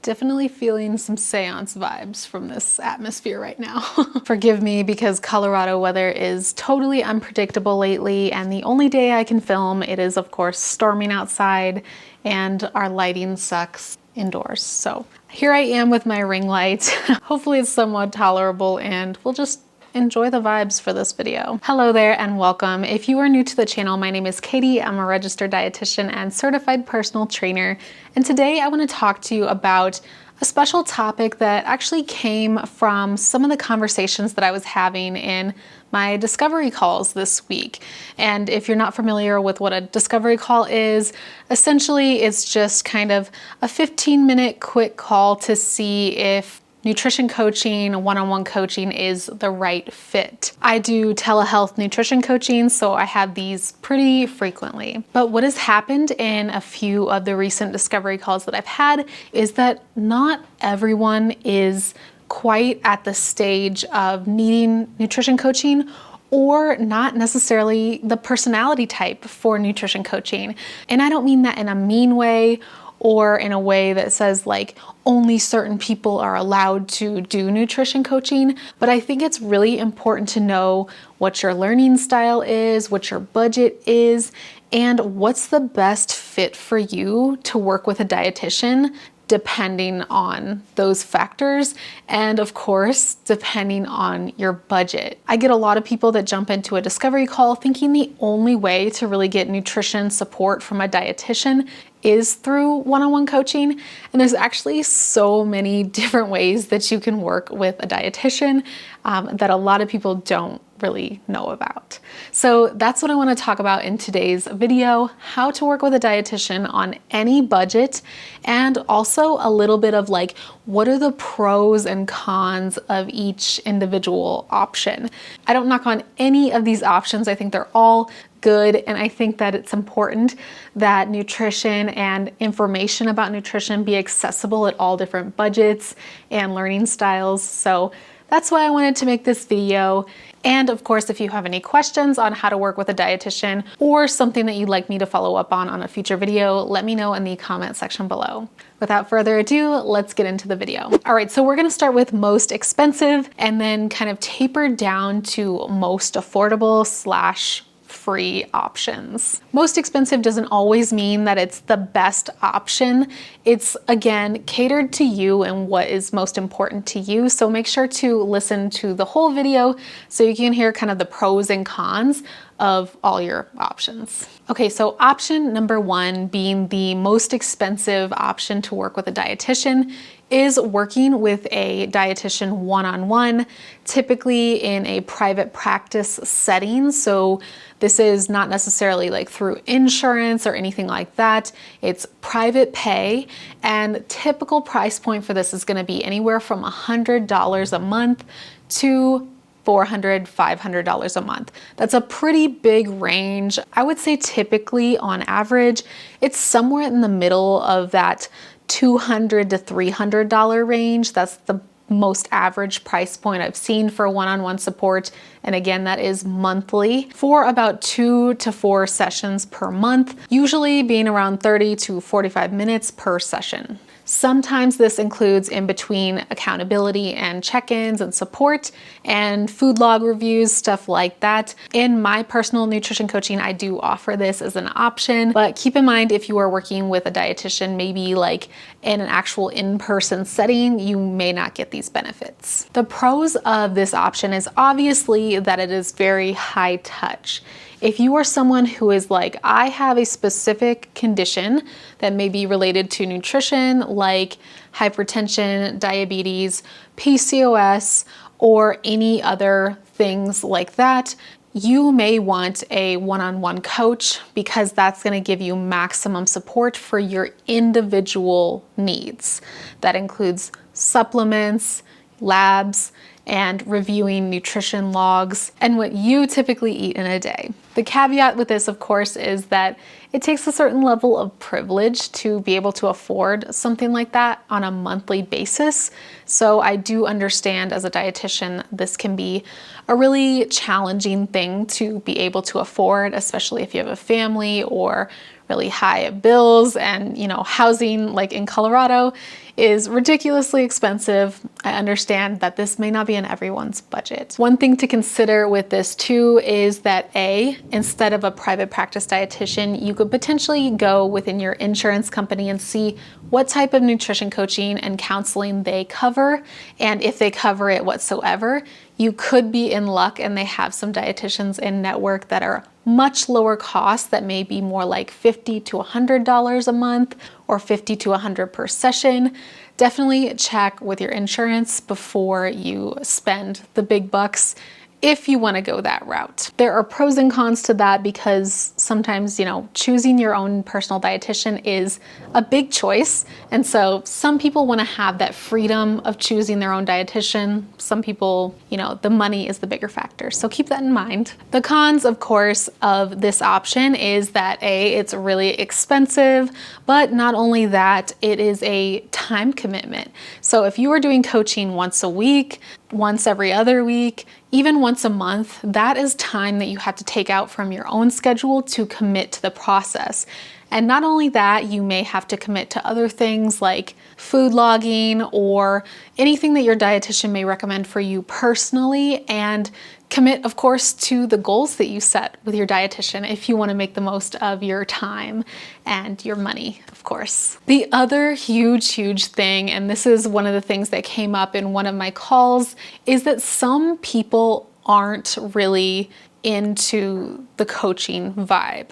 Definitely feeling some seance vibes from this atmosphere right now. Forgive me because Colorado weather is totally unpredictable lately, and the only day I can film, it is of course storming outside and our lighting sucks indoors. So here I am with my ring light. Hopefully it's somewhat tolerable and we'll just enjoy the vibes for this video. Hello there and welcome. If you are new to the channel, my name is Katie. I'm a registered dietitian and certified personal trainer. And today I want to talk to you about a special topic that actually came from some of the conversations that I was having in my discovery calls this week. And if you're not familiar with what a discovery call is, essentially it's just kind of a 15-minute quick call to see if nutrition coaching, one-on-one coaching is the right fit. I do telehealth nutrition coaching, so I have these pretty frequently. But what has happened in a few of the recent discovery calls that I've had is that not everyone is quite at the stage of needing nutrition coaching, or not necessarily the personality type for nutrition coaching. And I don't mean that in a mean way or in a way that says like only certain people are allowed to do nutrition coaching, but I think it's really important to know what your learning style is, what your budget is, and what's the best fit for you to work with a dietitian, depending on those factors, and of course, depending on your budget. I get a lot of people that jump into a discovery call thinking the only way to really get nutrition support from a dietitian is through one-on-one coaching. And there's actually so many different ways that you can work with a dietitian that a lot of people don't really know about. So that's what I want to talk about in today's video, how to work with a dietitian on any budget, and also a little bit of like, what are the pros and cons of each individual option. I don't knock on any of these options. I think they're all good, and I think that it's important that nutrition and information about nutrition be accessible at all different budgets and learning styles. So that's why I wanted to make this video. And of course, if you have any questions on how to work with a dietitian or something that you'd like me to follow up on a future video, let me know in the comment section below. Without further ado, let's get into the video. All right, so we're gonna start with most expensive and then kind of taper down to most affordable / free options. Most expensive doesn't always mean that it's the best option. It's again catered to you and what is most important to you. So make sure to listen to the whole video so you can hear kind of the pros and cons of all your options. Okay, so option number one, being the most expensive option to work with a dietitian, is working with a dietitian one-on-one, typically in a private practice setting. So this is not necessarily like through insurance or anything like that. It's private pay, and typical price point for this is going to be anywhere from $100 a month to $400, $500 a month. That's a pretty big range. I would say typically on average, it's somewhere in the middle of that $200 to $300 range. That's the most average price point I've seen for one-on-one support. And again, that is monthly for about 2 to 4 sessions per month, usually being around 30 to 45 minutes per session. Sometimes this includes in between accountability and check-ins and support and food log reviews, stuff like that. In my personal nutrition coaching, I do offer this as an option, but keep in mind if you are working with a dietitian, maybe like in an actual in-person setting, you may not get these benefits. The pros of this option is obviously that it is very high touch. If you are someone who is like, I have a specific condition that may be related to nutrition, like hypertension, diabetes, PCOS, or any other things like that, you may want a one-on-one coach because that's going to give you maximum support for your individual needs. That includes supplements, labs, and reviewing nutrition logs and what you typically eat in a day. The caveat with this, of course, is that it takes a certain level of privilege to be able to afford something like that on a monthly basis. So I do understand as a dietitian, this can be a really challenging thing to be able to afford, especially if you have a family or really high bills and, housing like in Colorado is ridiculously expensive. I understand that this may not be in everyone's budget. One thing to consider with this too is that instead of a private practice dietitian, you could potentially go within your insurance company and see what type of nutrition coaching and counseling they cover, and if they cover it whatsoever. You could be in luck and they have some dietitians in network that are much lower cost, that may be more like $50 to $100 a month or $50 to $100 per session. Definitely check with your insurance before you spend the big bucks if you want to go that route. There are pros and cons to that, because sometimes, choosing your own personal dietitian is a big choice. And so some people want to have that freedom of choosing their own dietitian. Some people, the money is the bigger factor. So keep that in mind. The cons, of course, of this option is that it's really expensive, but not only that, it is a time commitment. So if you are doing coaching once a week, once every other week, even once a month, that is time that you have to take out from your own schedule to commit to the process. And not only that, you may have to commit to other things like food logging or anything that your dietitian may recommend for you personally, and commit, of course, to the goals that you set with your dietitian if you want to make the most of your time and your money, of course. The other huge thing, and this is one of the things that came up in one of my calls, is that some people aren't really into the coaching vibe.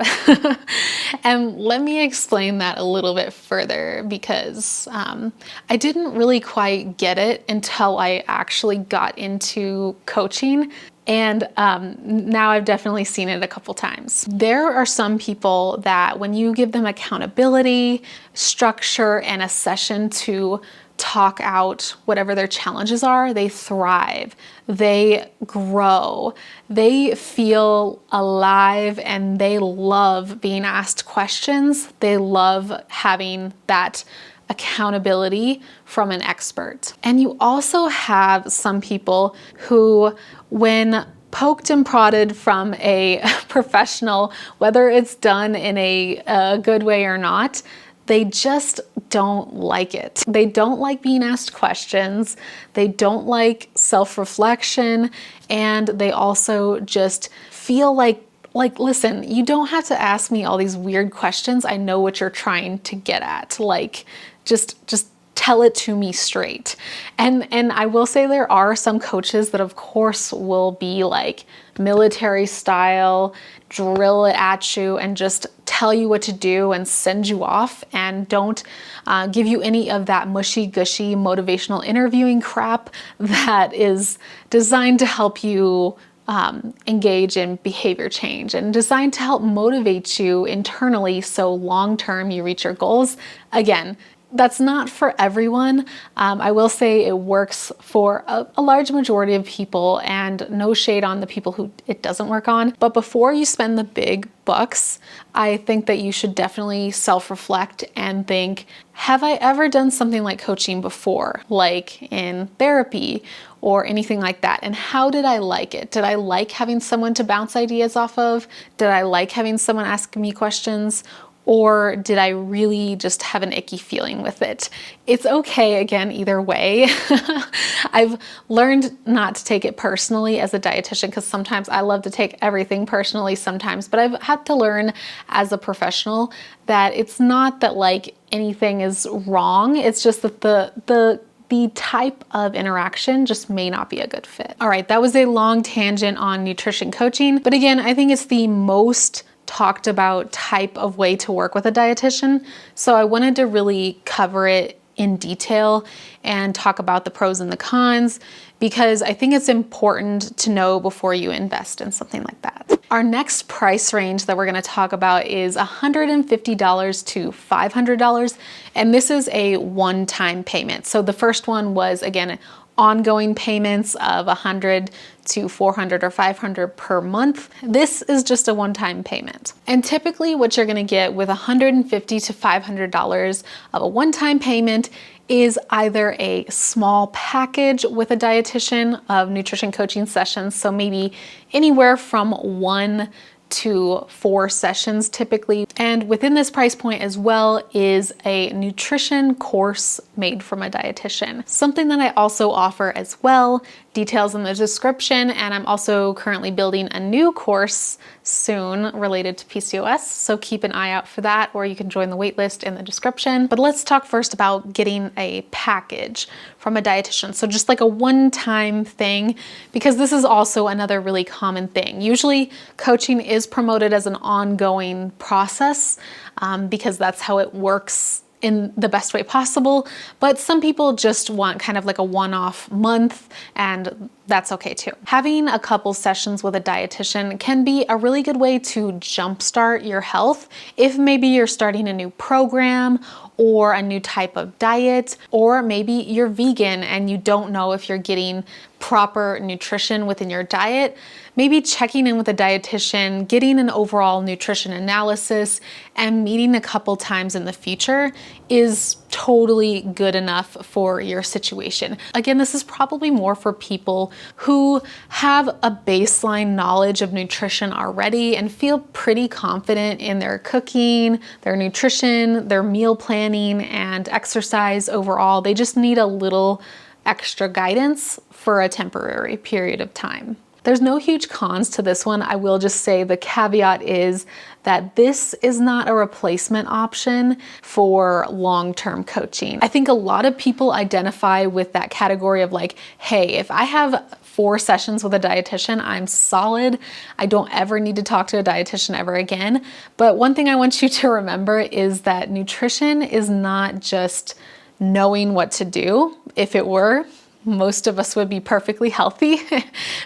And let me explain that a little bit further, because I didn't really quite get it until I actually got into coaching. And now I've definitely seen it a couple times. There are some people that when you give them accountability, structure, and a session to talk out whatever their challenges are, they thrive, they grow, they feel alive, and they love being asked questions. They love having that accountability from an expert. And you also have some people who, when poked and prodded from a professional, whether it's done in a good way or not, they just don't like it. They don't like being asked questions. They don't like self-reflection. And they also just feel like, listen, you don't have to ask me all these weird questions. I know what you're trying to get at. Just tell it to me straight. And I will say there are some coaches that of course will be like military style, drill it at you and just tell you what to do and send you off, and don't give you any of that mushy-gushy motivational interviewing crap that is designed to help you engage in behavior change and designed to help motivate you internally so long-term you reach your goals. Again, that's not for everyone. I will say it works for a large majority of people, and no shade on the people who it doesn't work on. But before you spend the big bucks, I think that you should definitely self-reflect and think, have I ever done something like coaching before, like in therapy or anything like that? And how did I like it? Did I like having someone to bounce ideas off of? Did I like having someone ask me questions? Or did I really just have an icky feeling with it? It's okay, again, either way. I've learned not to take it personally as a dietitian, because sometimes I love to take everything personally sometimes, but I've had to learn as a professional that it's not that like anything is wrong. It's just that the type of interaction just may not be a good fit. All right, that was a long tangent on nutrition coaching, but again, I think it's the most talked about type of way to work with a dietitian. So I wanted to really cover it in detail and talk about the pros and the cons, because I think it's important to know before you invest in something like that. Our next price range that we're going to talk about is $150 to $500, and this is a one-time payment. So the first one was, again, ongoing payments of $100 to $400 or $500 per month. This is just a one-time payment. And typically what you're gonna get with $150 to $500 of a one-time payment is either a small package with a dietitian of nutrition coaching sessions, so maybe anywhere from 1 to 4 sessions typically. And within this price point as well is a nutrition course made from a dietitian. Something that I also offer as well, details in the description, and I'm also currently building a new course soon related to PCOS, so keep an eye out for that, or you can join the waitlist in the description. But let's talk first about getting a package from a dietitian. So just like a one-time thing, because this is also another really common thing. Usually coaching is promoted as an ongoing process because that's how it works in the best way possible, but some people just want kind of like a one-off month, and that's okay too. Having a couple sessions with a dietitian can be a really good way to jumpstart your health if maybe you're starting a new program or a new type of diet, or maybe you're vegan and you don't know if you're getting proper nutrition within your diet. Maybe checking in with a dietitian, getting an overall nutrition analysis, and meeting a couple times in the future is totally good enough for your situation. Again, this is probably more for people who have a baseline knowledge of nutrition already and feel pretty confident in their cooking, their nutrition, their meal planning, and exercise overall. They just need a little extra guidance for a temporary period of time. There's no huge cons to this one. I will just say the caveat is that this is not a replacement option for long-term coaching. I think a lot of people identify with that category of like, hey, if I have 4 sessions with a dietitian, I'm solid. I don't ever need to talk to a dietitian ever again. But one thing I want you to remember is that nutrition is not just knowing what to do. If it were, most of us would be perfectly healthy,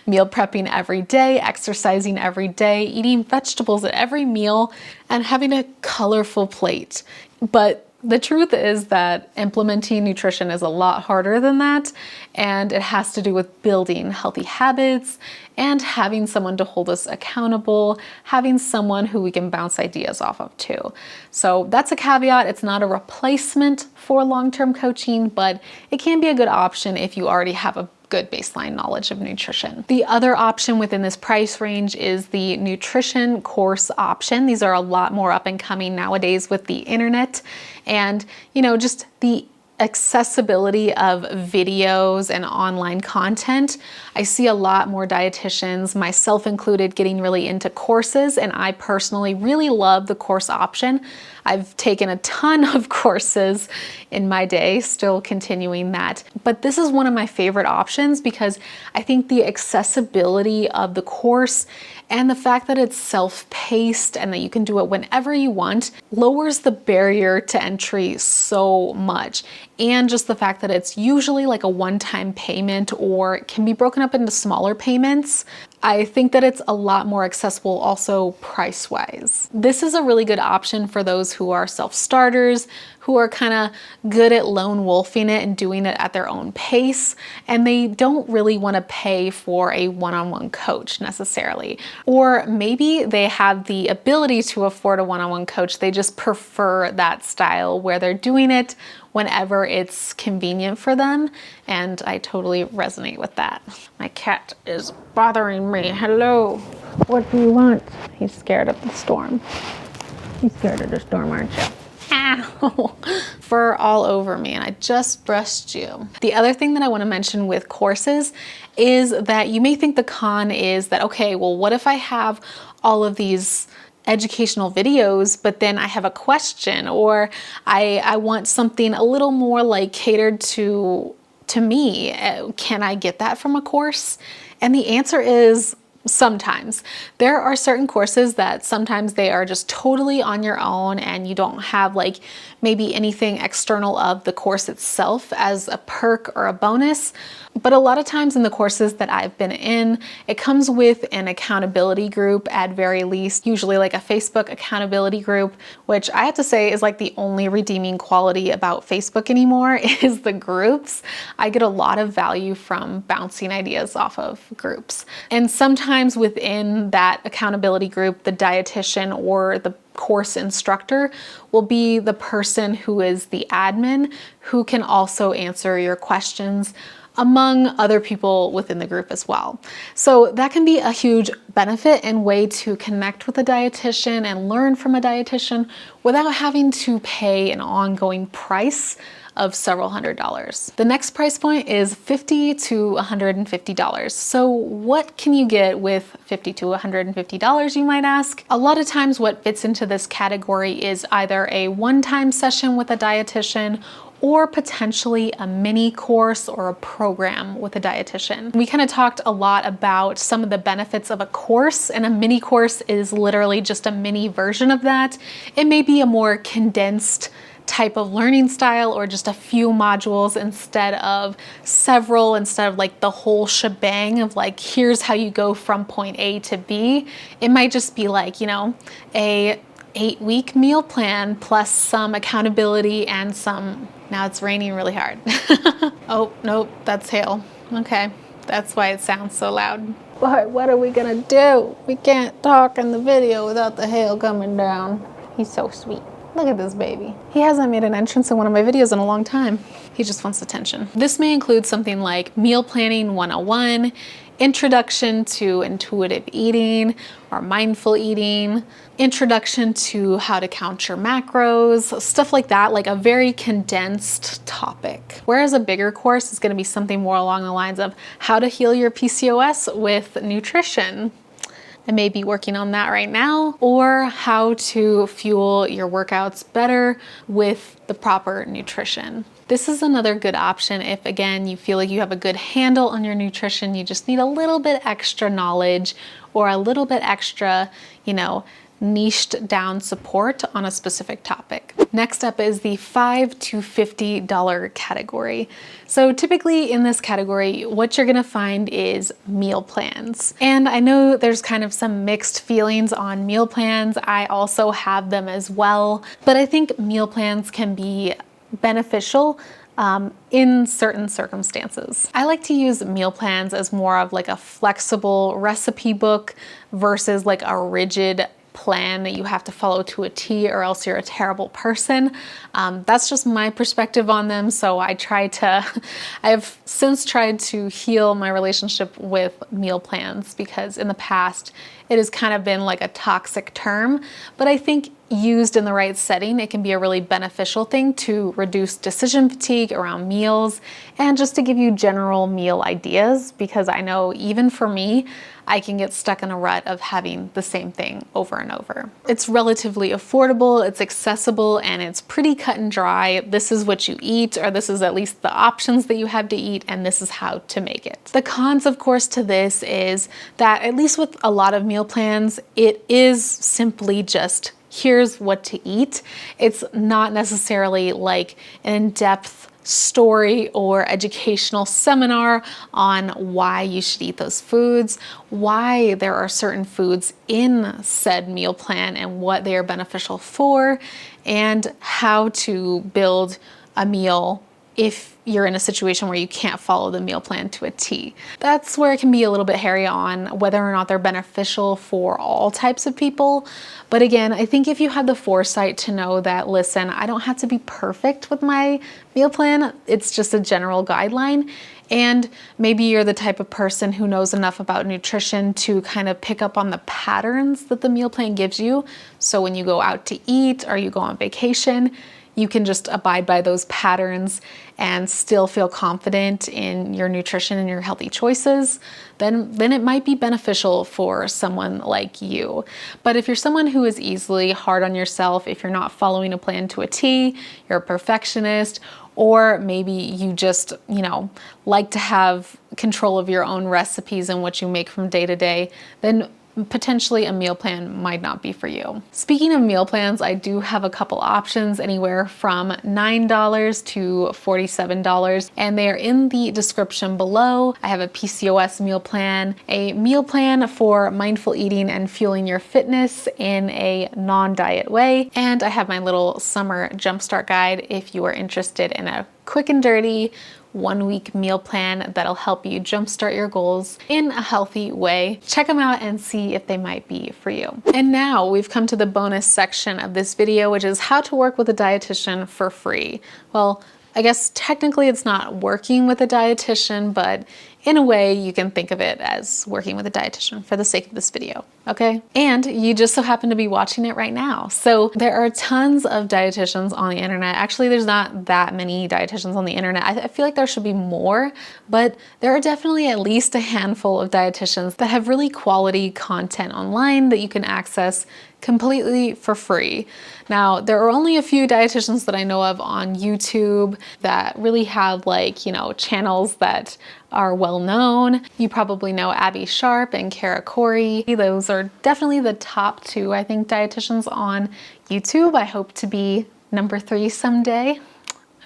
meal prepping every day, exercising every day, eating vegetables at every meal, and having a colorful plate. But the truth is that implementing nutrition is a lot harder than that, and it has to do with building healthy habits and having someone to hold us accountable, having someone who we can bounce ideas off of too. So that's a caveat. It's not a replacement for long-term coaching, but it can be a good option if you already have a good baseline knowledge of nutrition. The other option within this price range is the nutrition course option. These are a lot more up and coming nowadays with the internet, and just the accessibility of videos and online content. I see a lot more dietitians, myself included, getting really into courses, and I personally really love the course option. I've taken a ton of courses in my day, still continuing that. But this is one of my favorite options because I think the accessibility of the course and the fact that it's self-paced and that you can do it whenever you want lowers the barrier to entry so much. And just the fact that it's usually like a one-time payment or it can be broken up into smaller payments, I think that it's a lot more accessible also price-wise. This is a really good option for those who are self-starters, who are kind of good at lone wolfing it and doing it at their own pace, and they don't really want to pay for a one-on-one coach necessarily. Or maybe they have the ability to afford a one-on-one coach, they just prefer that style where they're doing it whenever it's convenient for them, and I totally resonate with that. My cat is bothering me. Hello, what do you want? He's scared of the storm. He's scared of the storm, aren't you? Ow! Fur all over me, and I just brushed you. The other thing that I want to mention with courses is that you may think the con is that, okay, well, what if I have all of these educational videos, but then I have a question, or I want something a little more like catered to me. Can I get that from a course? And the answer is sometimes. There are certain courses that sometimes they are just totally on your own and you don't have like maybe anything external of the course itself as a perk or a bonus. But a lot of times in the courses that I've been in, it comes with an accountability group at very least, usually like a Facebook accountability group, which I have to say is like the only redeeming quality about Facebook anymore is the groups. I get a lot of value from bouncing ideas off of groups. And sometimes within that accountability group, the dietitian or the course instructor will be the person who is the admin who can also answer your questions, among other people within the group as well. So that can be a huge benefit and way to connect with a dietitian and learn from a dietitian without having to pay an ongoing price of several $100s. The next price point is $50 to $150. So what can you get with $50 to $150, you might ask? A lot of times what fits into this category is either a one-time session with a dietitian or potentially a mini course or a program with a dietitian. We kind of talked a lot about some of the benefits of a course, and a mini course is literally just a mini version of that. It may be a more condensed type of learning style or just a few modules instead of several, instead of like the whole shebang of like, here's how you go from point A to B. It might just be like, you know, a 8-week meal plan plus some accountability and some, now it's raining really hard. Oh, nope, that's hail. Okay, that's why it sounds so loud. But what are we gonna do? We can't talk in the video without the hail coming down. He's so sweet. Look at this baby. He hasn't made an entrance in one of my videos in a long time. He just wants attention. This may include something like Meal Planning 101, Introduction to Intuitive Eating or Mindful Eating, Introduction to How to Count Your Macros, stuff like that, like a very condensed topic. Whereas a bigger course is going to be something more along the lines of how to heal your PCOS with nutrition. I may be working on that right now, or how to fuel your workouts better with the proper nutrition. This is another good option if, again, you feel like you have a good handle on your nutrition, you just need a little bit extra knowledge or a little bit extra, you know, niched down support on a specific topic. Next up is the $5 to $50 category. So typically in this category, what you're gonna find is meal plans. And I know there's kind of some mixed feelings on meal plans. I also have them as well, but I think meal plans can be beneficial in certain circumstances. I like to use meal plans as more of like a flexible recipe book versus like a rigid plan that you have to follow to a T or else you're a terrible person. That's just my perspective on them. So I have since tried to heal my relationship with meal plans because in the past it has kind of been like a toxic term, but I think used in the right setting, it can be a really beneficial thing to reduce decision fatigue around meals and just to give you general meal ideas, because I know even for me, I can get stuck in a rut of having the same thing over and over. It's relatively affordable, it's accessible, and it's pretty cut and dry. This is what you eat, or this is at least the options that you have to eat, and this is how to make it. The cons, of course, to this is that at least with a lot of meal plans, it is simply just here's what to eat. It's not necessarily like an in-depth story or educational seminar on why you should eat those foods, why there are certain foods in said meal plan and what they are beneficial for, and how to build a meal if you're in a situation where you can't follow the meal plan to a T. That's where it can be a little bit hairy on whether or not they're beneficial for all types of people. But again, I think if you have the foresight to know that, listen, I don't have to be perfect with my meal plan, it's just a general guideline. And maybe you're the type of person who knows enough about nutrition to kind of pick up on the patterns that the meal plan gives you. So when you go out to eat or you go on vacation, you can just abide by those patterns and still feel confident in your nutrition and your healthy choices, then it might be beneficial for someone like you. But if you're someone who is easily hard on yourself, if you're not following a plan to a T, you're a perfectionist, or maybe you just, like to have control of your own recipes and what you make from day to day, then potentially a meal plan might not be for you. Speaking of meal plans, I do have a couple options anywhere from $9 to $47, and they are in the description below. I have a PCOS meal plan, a meal plan for mindful eating and fueling your fitness in a non-diet way, and I have my little summer jumpstart guide if you are interested in a quick and dirty 1-week meal plan that'll help you jumpstart your goals in a healthy way. Check them out and see if they might be for you. And now we've come to the bonus section of this video, which is how to work with a dietitian for free. Well, I guess technically it's not working with a dietitian, but in a way, you can think of it as working with a dietitian for the sake of this video, okay? And you just so happen to be watching it right now. So there are tons of dietitians on the internet. Actually, there's not that many dietitians on the internet. I feel like there should be more, but there are definitely at least a handful of dietitians that have really quality content online that you can access completely for free. Now, there are only a few dietitians that I know of on YouTube that really have, like, you know, channels that are well known. You probably know Abby Sharp and Kara Corey. Those are definitely the top two, I think, dietitians on YouTube. I hope to be number 3 someday.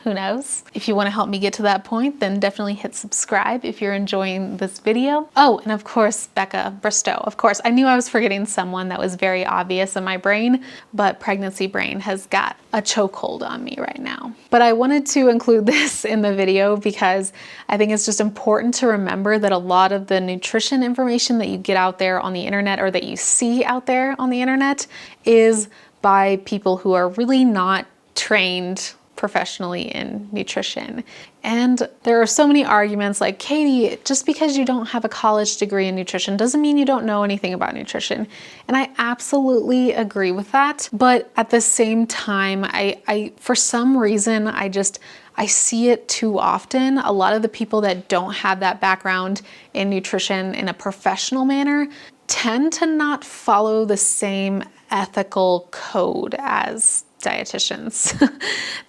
Who knows? If you want to help me get to that point, then definitely hit subscribe if you're enjoying this video. Oh, and of course, Becca Bristow. Of course, I knew I was forgetting someone that was very obvious in my brain, but pregnancy brain has got a chokehold on me right now. But I wanted to include this in the video because I think it's just important to remember that a lot of the nutrition information that you get out there on the internet or that you see out there on the internet is by people who are really not trained professionally in nutrition. And there are so many arguments like, Katie, just because you don't have a college degree in nutrition doesn't mean you don't know anything about nutrition. And I absolutely agree with that. But at the same time, I for some reason, I see it too often. A lot of the people that don't have that background in nutrition in a professional manner tend to not follow the same ethical code as dietitians.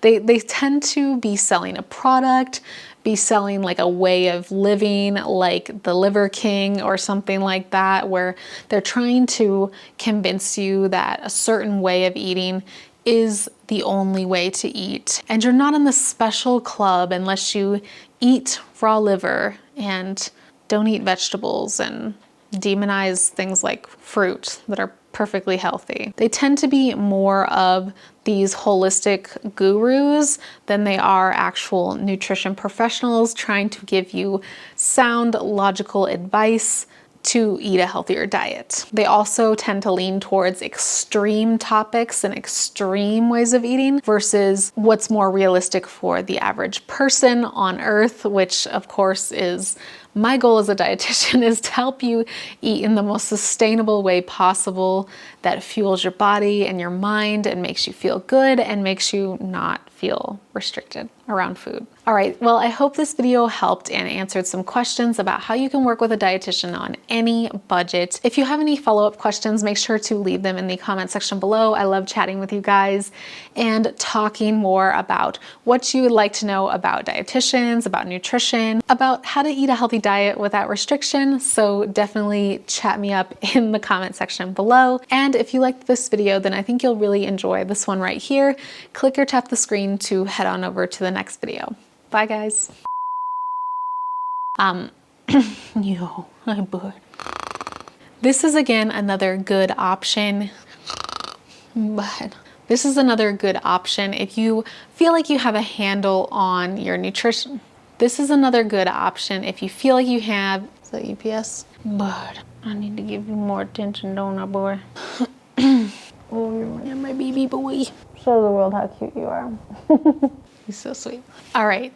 They tend to be selling a product, be selling like a way of living, like the Liver King or something like that, where they're trying to convince you that a certain way of eating is the only way to eat. And you're not in the special club unless you eat raw liver and don't eat vegetables and demonize things like fruit that are perfectly healthy. They tend to be more of these holistic gurus than they are actual nutrition professionals trying to give you sound, logical advice to eat a healthier diet. They also tend to lean towards extreme topics and extreme ways of eating versus what's more realistic for the average person on earth, which of course is my goal as a dietitian, is to help you eat in the most sustainable way possible that fuels your body and your mind and makes you feel good and makes you not feel restricted around food. All right, well, I hope this video helped and answered some questions about how you can work with a dietitian on any budget. If you have any follow-up questions, make sure to leave them in the comment section below. I love chatting with you guys and talking more about what you would like to know about dietitians, about nutrition, about how to eat a healthy diet without restriction. So definitely chat me up in the comment section below. And if you liked this video, then I think you'll really enjoy this one right here. Click or tap the screen to head on over to the next video. Bye, guys. Yo, I'm bored. This is again another good option, but this is another good option if you feel like you have a handle on your nutrition. This is another good option if you feel like you have, is that UPS? But I need to give you more attention, don't I, boy? Oh, you're my baby boy. Show the world how cute you are. You're so sweet. All right.